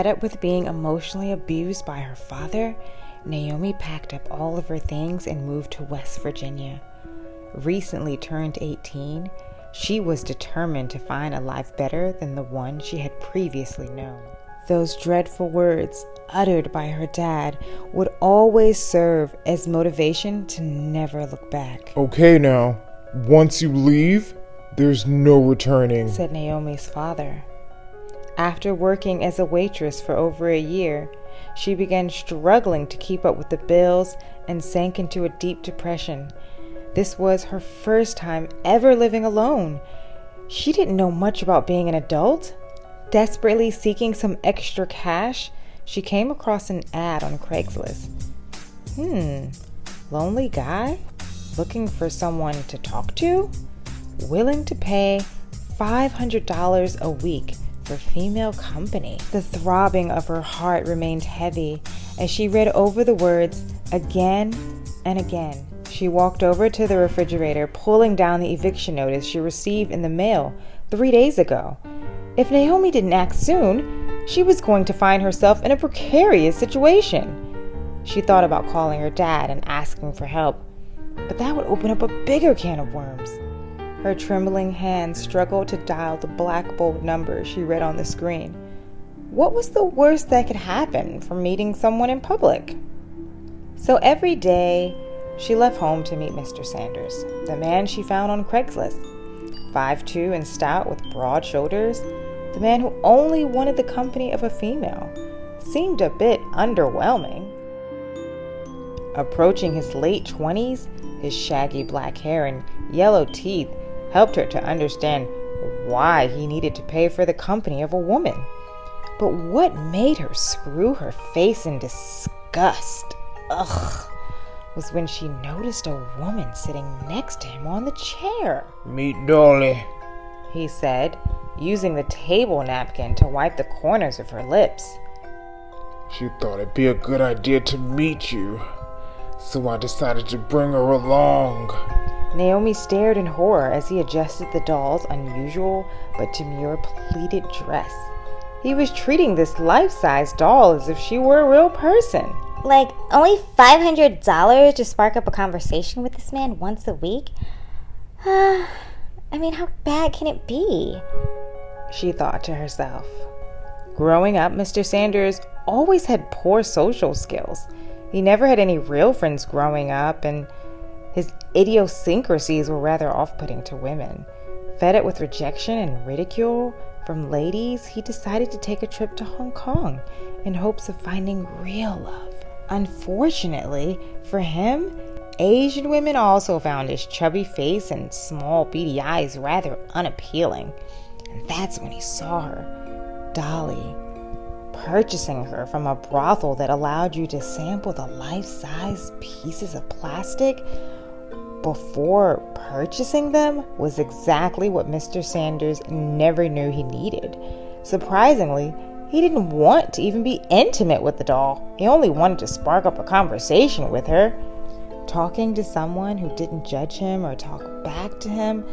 up with being emotionally abused by her father, Naomi packed up all of her things and moved to West Virginia. Recently turned 18, she was determined to find a life better than the one she had previously known. Those dreadful words uttered by her dad would always serve as motivation to never look back. "Okay now, once you leave, there's no returning," said Naomi's father. After working as a waitress for over a year, she began struggling to keep up with the bills and sank into a deep depression. This was her first time ever living alone. She didn't know much about being an adult. Desperately seeking some extra cash, she came across an ad on Craigslist. Lonely guy? Looking for someone to talk to? Willing to pay $500 a week for female company. The throbbing of her heart remained heavy as she read over the words again and again. She walked over to the refrigerator, pulling down the eviction notice she received in the mail 3 days ago. If Naomi didn't act soon, she was going to find herself in a precarious situation. She thought about calling her dad and asking for help, but that would open up a bigger can of worms. Her trembling hands struggled to dial the black bold number she read on the screen. What was the worst that could happen from meeting someone in public? So every day, she left home to meet Mr. Sanders, the man she found on Craigslist. 5'2" and stout with broad shoulders, the man who only wanted the company of a female seemed a bit underwhelming. Approaching his late 20s, his shaggy black hair and yellow teeth helped her to understand why he needed to pay for the company of a woman. But what made her screw her face in disgust, was when she noticed a woman sitting next to him on the chair. "Meet Dolly," he said, using the table napkin to wipe the corners of her lips. "She thought it'd be a good idea to meet you, so I decided to bring her along." Naomi stared in horror as he adjusted the doll's unusual but demure pleated dress. He was treating this life-size doll as if she were a real person. Like, only $500 to spark up a conversation with this man once a week? I mean, how bad can it be? She thought to herself. Growing up, Mr. Sanders always had poor social skills. He never had any real friends growing up, and his idiosyncrasies were rather off-putting to women. Fed up with rejection and ridicule from ladies, he decided to take a trip to Hong Kong in hopes of finding real love. Unfortunately for him, Asian women also found his chubby face and small beady eyes rather unappealing. And that's when he saw her, Dolly, purchasing her from a brothel that allowed you to sample the life-size pieces of plastic before purchasing them was exactly what Mr. Sanders never knew he needed. Surprisingly, he didn't want to even be intimate with the doll. He only wanted to spark up a conversation with her. Talking to someone who didn't judge him or talk back to him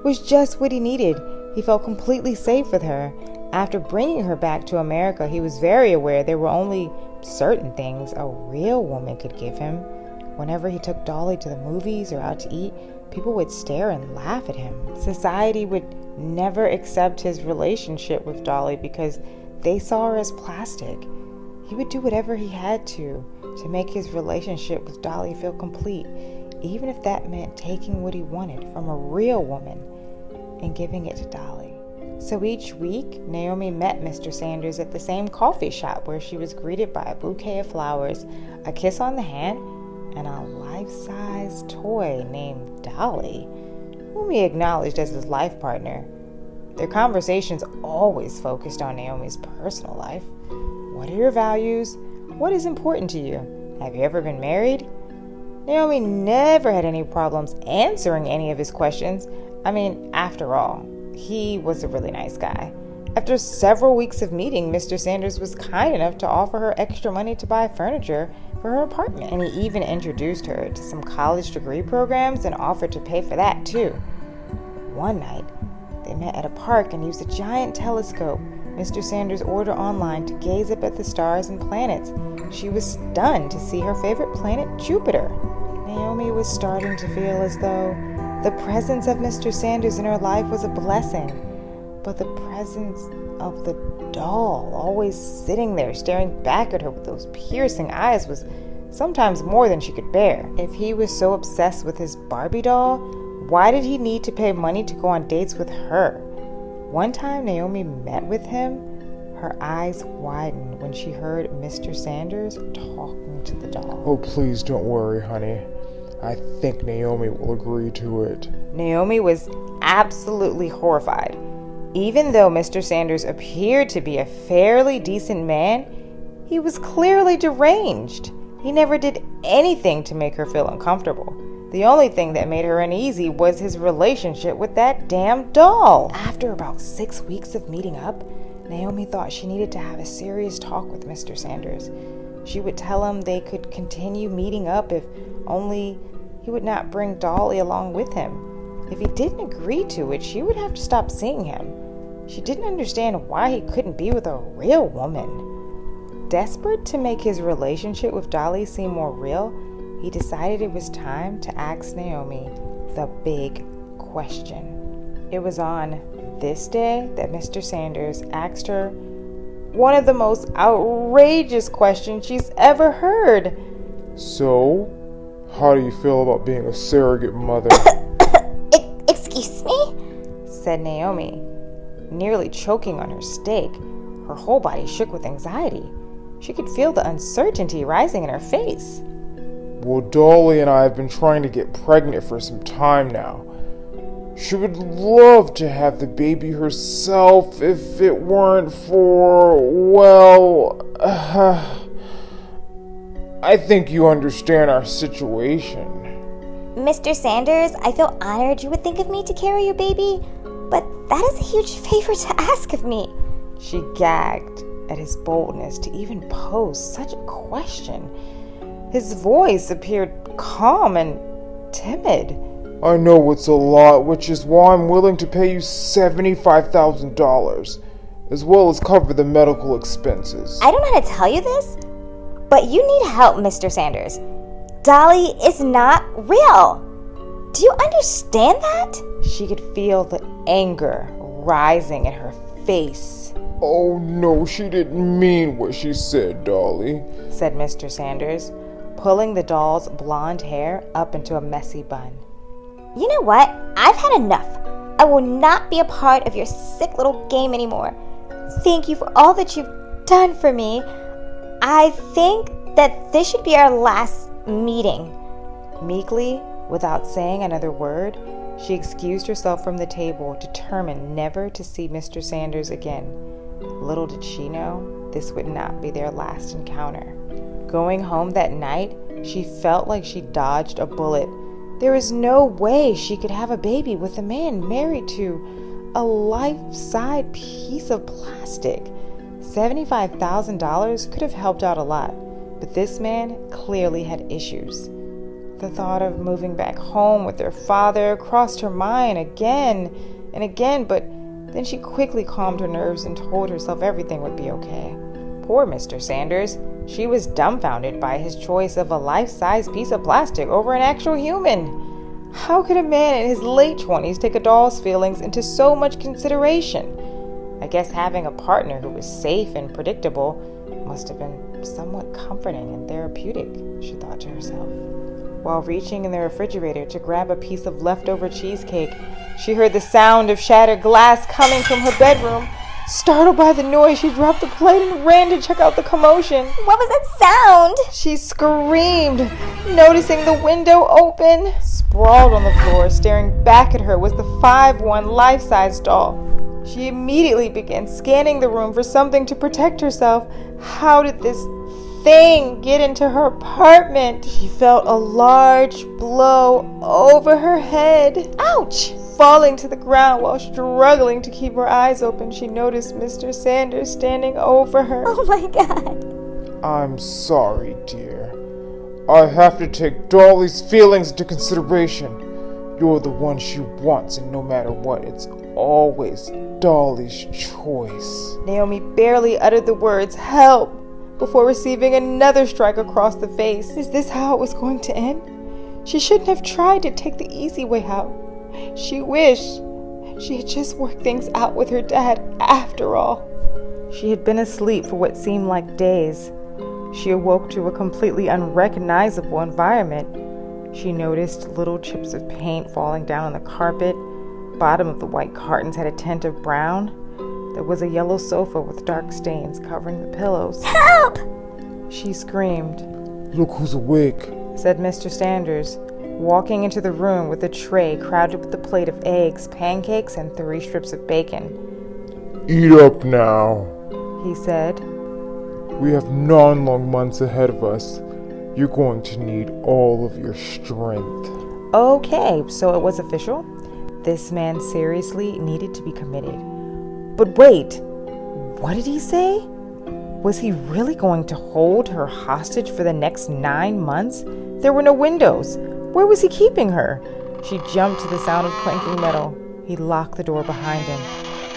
was just what he needed. He felt completely safe with her. After bringing her back to America, he was very aware there were only certain things a real woman could give him. Whenever he took Dolly to the movies or out to eat, people would stare and laugh at him. Society would never accept his relationship with Dolly because they saw her as plastic. He would do whatever he had to make his relationship with Dolly feel complete, even if that meant taking what he wanted from a real woman and giving it to Dolly. So each week, Naomi met Mr. Sanders at the same coffee shop where she was greeted by a bouquet of flowers, a kiss on the hand, and a life-size toy named Dolly, whom he acknowledged as his life partner. Their conversations always focused on Naomi's personal life. What are your values? What is important to you? Have you ever been married? Naomi never had any problems answering any of his questions. I mean, after all, he was a really nice guy. After several weeks of meeting, Mr. Sanders was kind enough to offer her extra money to buy furniture for her apartment. And he even introduced her to some college degree programs and offered to pay for that too. One night, they met at a park and used a giant telescope Mr. Sanders' order online to gaze up at the stars and planets. She was stunned to see her favorite planet, Jupiter. Naomi was starting to feel as though the presence of Mr. Sanders in her life was a blessing, but the presence of the doll, always sitting there staring back at her with those piercing eyes, was sometimes more than she could bear. If he was so obsessed with his Barbie doll, why did he need to pay money to go on dates with her? One time Naomi met with him, her eyes widened when she heard Mr. Sanders talking to the doll. Oh, please don't worry, honey. I think Naomi will agree to it. Naomi was absolutely horrified. Even though Mr. Sanders appeared to be a fairly decent man, he was clearly deranged. He never did anything to make her feel uncomfortable. The only thing that made her uneasy was his relationship with that damn doll. After about 6 weeks of meeting up, Naomi thought she needed to have a serious talk with Mr. Sanders. She would tell him they could continue meeting up if only he would not bring Dolly along with him. If he didn't agree to it, she would have to stop seeing him. She didn't understand why he couldn't be with a real woman. Desperate to make his relationship with Dolly seem more real, he decided it was time to ask Naomi the big question. It was on this day that Mr. Sanders asked her one of the most outrageous questions she's ever heard. So, how do you feel about being a surrogate mother? Excuse me? Said Naomi, nearly choking on her steak. Her whole body shook with anxiety. She could feel the uncertainty rising in her face. Well, Dolly and I have been trying to get pregnant for some time now. She would love to have the baby herself if it weren't for, well, I think you understand our situation. Mr. Sanders, I feel honored you would think of me to carry your baby, but that is a huge favor to ask of me. She gagged at his boldness to even pose such a question. His voice appeared calm and timid. I know it's a lot, which is why I'm willing to pay you $75,000, as well as cover the medical expenses. I don't know how to tell you this, but you need help, Mr. Sanders. Dolly is not real. Do you understand that? She could feel the anger rising in her face. Oh no, she didn't mean what she said, Dolly, said Mr. Sanders, pulling the doll's blonde hair up into a messy bun. You know what? I've had enough. I will not be a part of your sick little game anymore. Thank you for all that you've done for me. I think that this should be our last meeting. Meekly, without saying another word, she excused herself from the table, determined never to see Mr. Sanders again. Little did she know, this would not be their last encounter. Going home that night, she felt like she dodged a bullet. There was no way she could have a baby with a man married to a life-size piece of plastic. $75,000 could have helped out a lot, but this man clearly had issues. The thought of moving back home with her father crossed her mind again and again, but then she quickly calmed her nerves and told herself everything would be okay. Poor Mr. Sanders. She was dumbfounded by his choice of a life-size piece of plastic over an actual human. How could a man in his late 20s take a doll's feelings into so much consideration? I guess having a partner who was safe and predictable must have been somewhat comforting and therapeutic, she thought to herself. While reaching in the refrigerator to grab a piece of leftover cheesecake, she heard the sound of shattered glass coming from her bedroom. Startled by the noise, she dropped the plate and ran to check out the commotion. What was that sound? She screamed, noticing the window open. Sprawled on the floor, staring back at her, was the 5'1" life-size doll. She immediately began scanning the room for something to protect herself. How did this thing get into her apartment? She felt a large blow over her head. Ouch! Falling to the ground while struggling to keep her eyes open, she noticed Mr. Sanders standing over her. Oh my God. I'm sorry, dear. I have to take Dolly's feelings into consideration. You're the one she wants, and no matter what, it's always Dolly's choice. Naomi barely uttered the words, "Help!" before receiving another strike across the face. Is this how it was going to end? She shouldn't have tried to take the easy way out. She wished she had just worked things out with her dad after all. She had been asleep for what seemed like days. She awoke to a completely unrecognizable environment. She noticed little chips of paint falling down on the carpet. Bottom of the white cartons had a tint of brown. There was a yellow sofa with dark stains covering the pillows. Help! She screamed. Look who's awake, said Mr. Sanders, walking into the room with a tray crowded with a plate of eggs, pancakes, and 3 strips of bacon. Eat up now, he said. We have 9 long months ahead of us. You're going to need all of your strength. Okay, so it was official. This man seriously needed to be committed. But wait, what did he say? Was he really going to hold her hostage for the next 9 months? There were no windows. Where was he keeping her? She jumped to the sound of clanking metal. He locked the door behind him.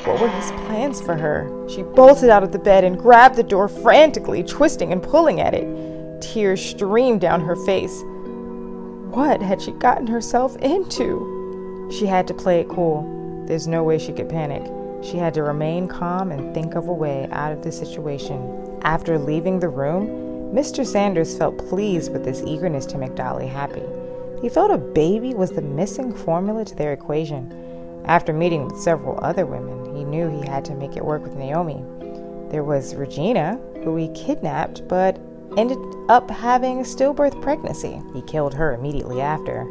What were his plans for her? She bolted out of the bed and grabbed the door frantically, twisting and pulling at it. Tears streamed down her face. What had she gotten herself into? She had to play it cool. There's no way she could panic. She had to remain calm and think of a way out of the situation. After leaving the room, Mr. Sanders felt pleased with this eagerness to make Dolly happy. He felt a baby was the missing formula to their equation. After meeting with several other women, he knew he had to make it work with Naomi. There was Regina, who he kidnapped, but ended up having a stillbirth pregnancy. He killed her immediately after.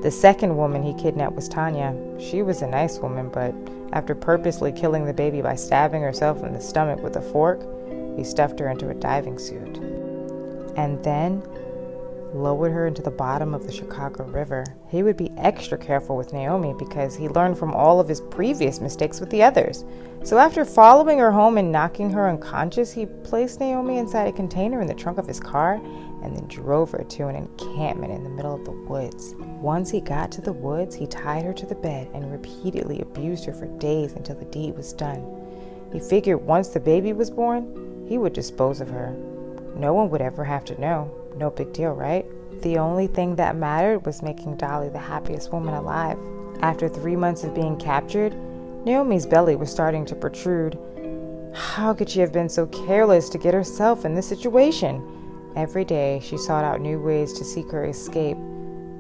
The second woman he kidnapped was Tanya. She was a nice woman, but after purposely killing the baby by stabbing herself in the stomach with a fork, he stuffed her into a diving suit. And then lowered her into the bottom of the Chicago River. He would be extra careful with Naomi because he learned from all of his previous mistakes with the others. So after following her home and knocking her unconscious, he placed Naomi inside a container in the trunk of his car and then drove her to an encampment in the middle of the woods. Once he got to the woods, he tied her to the bed and repeatedly abused her for days until the deed was done. He figured once the baby was born, he would dispose of her. No one would ever have to know. No big deal, right? The only thing that mattered was making Dolly the happiest woman alive. After 3 months of being captured, Naomi's belly was starting to protrude. How could she have been so careless to get herself in this situation? Every day, she sought out new ways to seek her escape,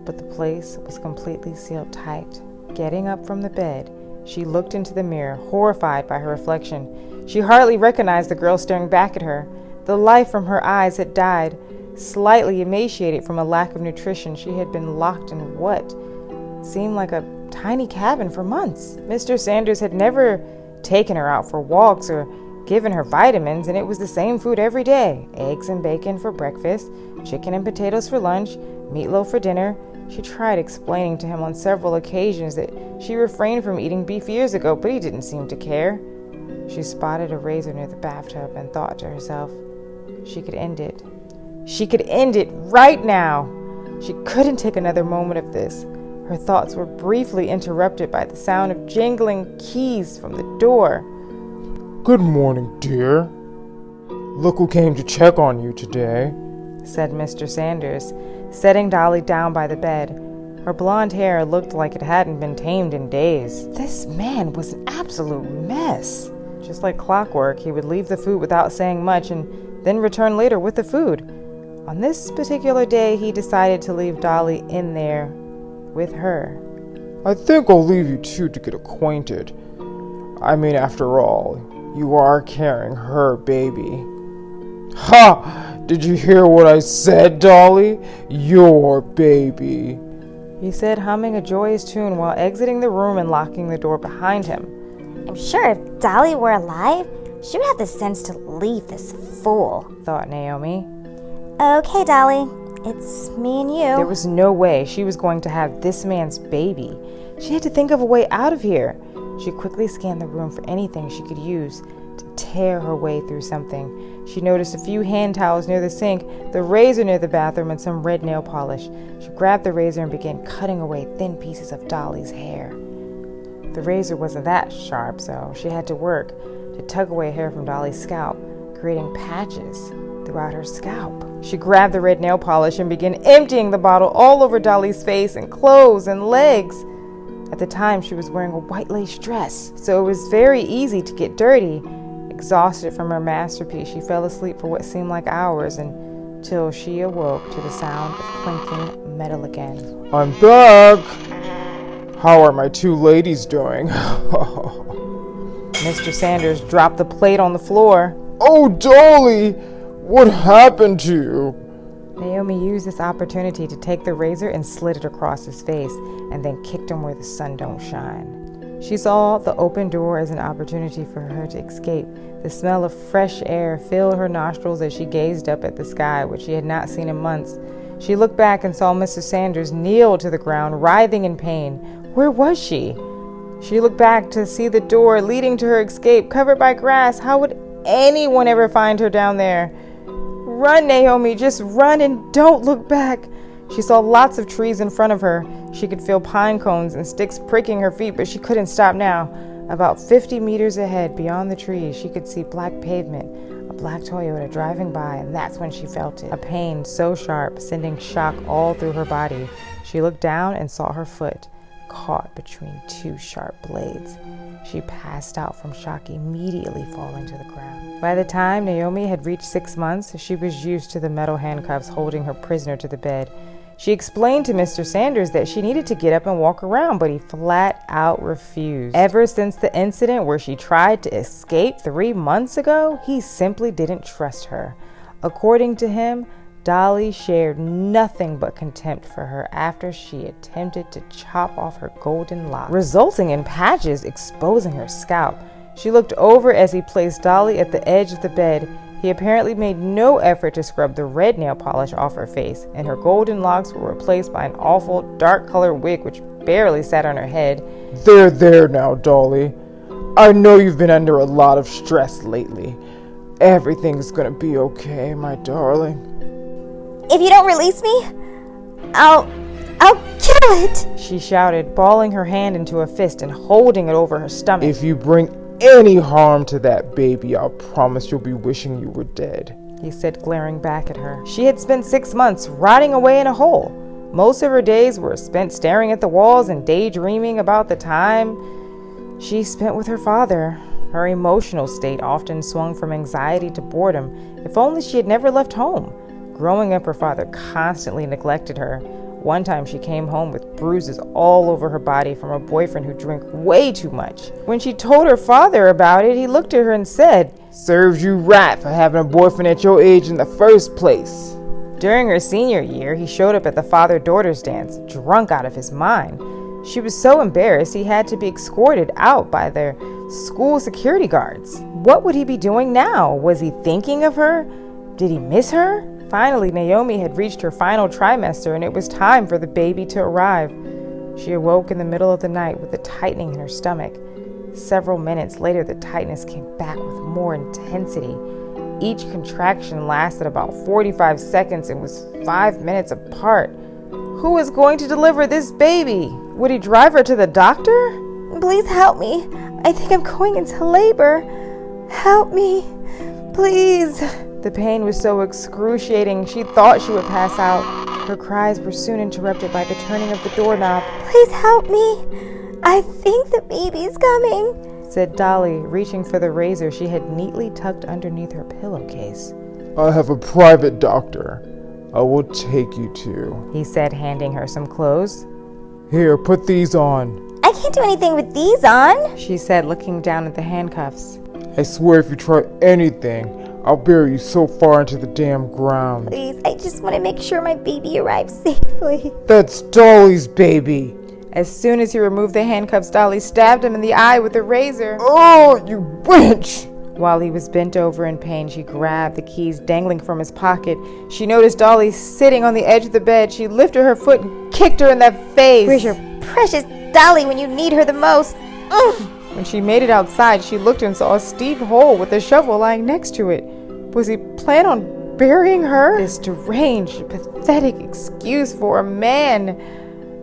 but the place was completely sealed tight. Getting up from the bed, she looked into the mirror, horrified by her reflection. She hardly recognized the girl staring back at her. The life from her eyes had died. Slightly emaciated from a lack of nutrition, she had been locked in what seemed like a tiny cabin for months. Mr. Sanders had never taken her out for walks or given her vitamins, and it was the same food every day. Eggs and bacon for breakfast, chicken and potatoes for lunch, meatloaf for dinner. She tried explaining to him on several occasions that she refrained from eating beef years ago, but he didn't seem to care. She spotted a razor near the bathtub and thought to herself, she could end it. She could end it right now. She couldn't take another moment of this. Her thoughts were briefly interrupted by the sound of jingling keys from the door. Good morning, dear. Look who came to check on you today, said Mr. Sanders, setting Dolly down by the bed. Her blonde hair looked like it hadn't been tamed in days. This man was an absolute mess. Just like clockwork, he would leave the food without saying much and then return later with the food. On this particular day, he decided to leave Dolly in there with her. I think I'll leave you two to get acquainted. I mean, after all, you are carrying her baby. Ha! Did you hear what I said, Dolly? Your baby, he said, humming a joyous tune while exiting the room and locking the door behind him. I'm sure if Dolly were alive, she would have the sense to leave this fool, thought Naomi. Okay, Dolly, it's me and you. There was no way she was going to have this man's baby. She had to think of a way out of here. She quickly scanned the room for anything she could use to tear her way through something. She noticed a few hand towels near the sink, the razor near the bathroom, and some red nail polish. She grabbed the razor and began cutting away thin pieces of Dolly's hair. The razor wasn't that sharp, so she had to work to tug away hair from Dolly's scalp, creating patches throughout her scalp. She grabbed the red nail polish and began emptying the bottle all over Dolly's face and clothes and legs. At the time, she was wearing a white lace dress, so it was very easy to get dirty. Exhausted from her masterpiece, she fell asleep for what seemed like hours until she awoke to the sound of clinking metal again. I'm back! How are my two ladies doing? Mr. Sanders dropped the plate on the floor. Oh, Dolly! What happened to you? Naomi used this opportunity to take the razor and slid it across his face, and then kicked him where the sun don't shine. She saw the open door as an opportunity for her to escape. The smell of fresh air filled her nostrils as she gazed up at the sky, which she had not seen in months. She looked back and saw Mr. Sanders kneel to the ground, writhing in pain. Where was she? She looked back to see the door leading to her escape, covered by grass. How would anyone ever find her down there? Run, Naomi, just run and don't look back. She saw lots of trees in front of her. She could feel pine cones and sticks pricking her feet, but she couldn't stop now. About 50 meters ahead, beyond the trees, she could see black pavement, a black Toyota driving by, and that's when she felt it. A pain so sharp, sending shock all through her body. She looked down and saw her foot caught between two sharp blades. She passed out from shock, immediately falling to the ground. By the time Naomi had reached 6 months, she was used to the metal handcuffs holding her prisoner to the bed. She explained to Mr. Sanders that she needed to get up and walk around, but he flat out refused. Ever since the incident where she tried to escape 3 months ago, he simply didn't trust her. According to him, Dolly shared nothing but contempt for her after she attempted to chop off her golden locks, resulting in patches exposing her scalp. She looked over as he placed Dolly at the edge of the bed. He apparently made no effort to scrub the red nail polish off her face, and her golden locks were replaced by an awful dark-colored wig which barely sat on her head. There now, Dolly. I know you've been under a lot of stress lately. Everything's gonna be okay, my darling. If you don't release me, I'll kill it! She shouted, balling her hand into a fist and holding it over her stomach. If you bring any harm to that baby, I'll promise you'll be wishing you were dead, he said, glaring back at her. She had spent 6 months rotting away in a hole. Most of her days were spent staring at the walls and daydreaming about the time she spent with her father. Her emotional state often swung from anxiety to boredom. If only she had never left home. Growing up, her father constantly neglected her. One time she came home with bruises all over her body from a boyfriend who drank way too much. When she told her father about it, he looked at her and said, "Serves you right for having a boyfriend at your age in the first place." During her senior year, he showed up at the father-daughter's dance, drunk out of his mind. She was so embarrassed he had to be escorted out by their school security guards. What would he be doing now? Was he thinking of her? Did he miss her? Finally, Naomi had reached her final trimester, and it was time for the baby to arrive. She awoke in the middle of the night with a tightening in her stomach. Several minutes later, the tightness came back with more intensity. Each contraction lasted about 45 seconds and was 5 minutes apart. Who was going to deliver this baby? Would he drive her to the doctor? Please help me. I think I'm going into labor. Help me, please. The pain was so excruciating, she thought she would pass out. Her cries were soon interrupted by the turning of the doorknob. Please help me. I think the baby's coming, said Dolly, reaching for the razor she had neatly tucked underneath her pillowcase. I have a private doctor I will take you to, he said, handing her some clothes. Here, put these on. I can't do anything with these on, she said, looking down at the handcuffs. I swear if you try anything, I'll bury you so far into the damn ground. Please, I just want to make sure my baby arrives safely. That's Dolly's baby. As soon as he removed the handcuffs, Dolly stabbed him in the eye with a razor. Oh, you witch! While he was bent over in pain, she grabbed the keys dangling from his pocket. She noticed Dolly sitting on the edge of the bed. She lifted her foot and kicked her in the face. Where's your precious Dolly when you need her the most? When she made it outside, she looked and saw a steep hole with a shovel lying next to it. Was he planning on burying her? This deranged, pathetic excuse for a man.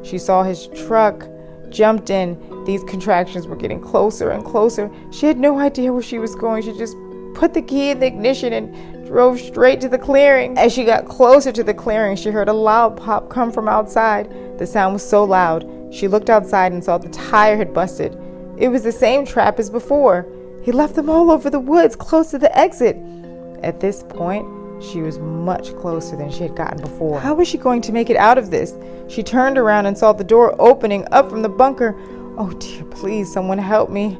She saw his truck, jumped in. These contractions were getting closer and closer. She had no idea where she was going. She just put the key in the ignition and drove straight to the clearing. As she got closer to the clearing, she heard a loud pop come from outside. The sound was so loud, she looked outside and saw the tire had busted. It was the same trap as before. He left them all over the woods, close to the exit. At this point, she was much closer than she had gotten before. How was she going to make it out of this? She turned around and saw the door opening up from the bunker. Oh dear, please, someone help me.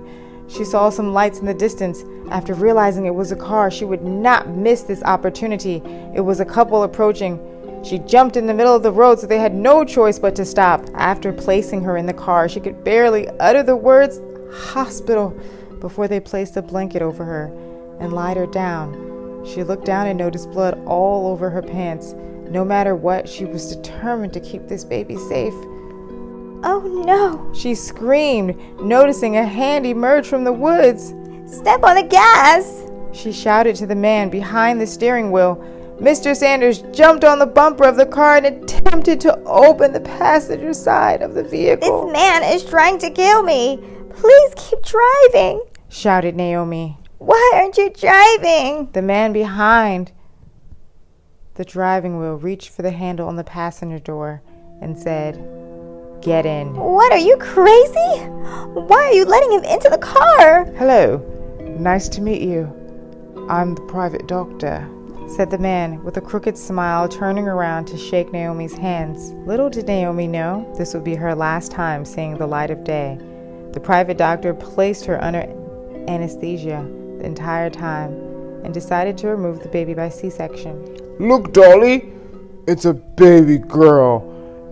She saw some lights in the distance. After realizing it was a car, she would not miss this opportunity. It was a couple approaching. She jumped in the middle of the road, so they had no choice but to stop. After placing her in the car, she could barely utter the words "hospital" before they placed a blanket over her and lied her down. She looked down and noticed blood all over her pants. No matter what, she was determined to keep this baby safe. Oh no! She screamed, noticing a hand emerge from the woods. Step on the gas! She shouted to the man behind the steering wheel. Mr. Sanders jumped on the bumper of the car and attempted to open the passenger side of the vehicle. This man is trying to kill me. Please keep driving, shouted Naomi. Why aren't you driving? The man behind the driving wheel reached for the handle on the passenger door and said, "Get in." What, are you crazy? Why are you letting him into the car? Hello, nice to meet you. I'm the private doctor, said the man with a crooked smile, turning around to shake Naomi's hands. Little did Naomi know this would be her last time seeing the light of day. The private doctor placed her under anesthesia the entire time and decided to remove the baby by C-section. Look, Dolly, it's a baby girl.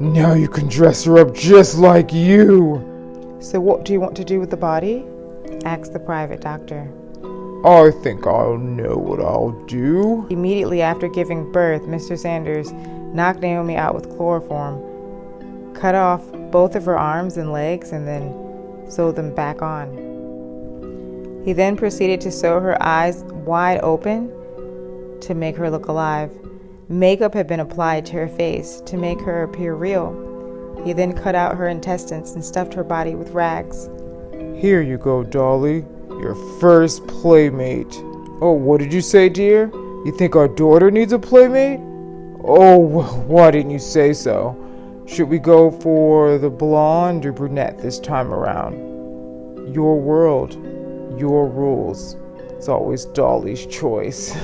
Now you can dress her up just like you. So what do you want to do with the body? Asked the private doctor. I think I'll know what I'll do. Immediately after giving birth, Mr. Sanders knocked Naomi out with chloroform, cut off both of her arms and legs, and then sewed them back on. He then proceeded to sew her eyes wide open to make her look alive. Makeup had been applied to her face to make her appear real. He then cut out her intestines and stuffed her body with rags. Here you go, Dolly. Your first playmate. Oh, what did you say, dear? You think our daughter needs a playmate? Oh, well, why didn't you say so? Should we go for the blonde or brunette this time around? Your world, your rules. It's always Dolly's choice.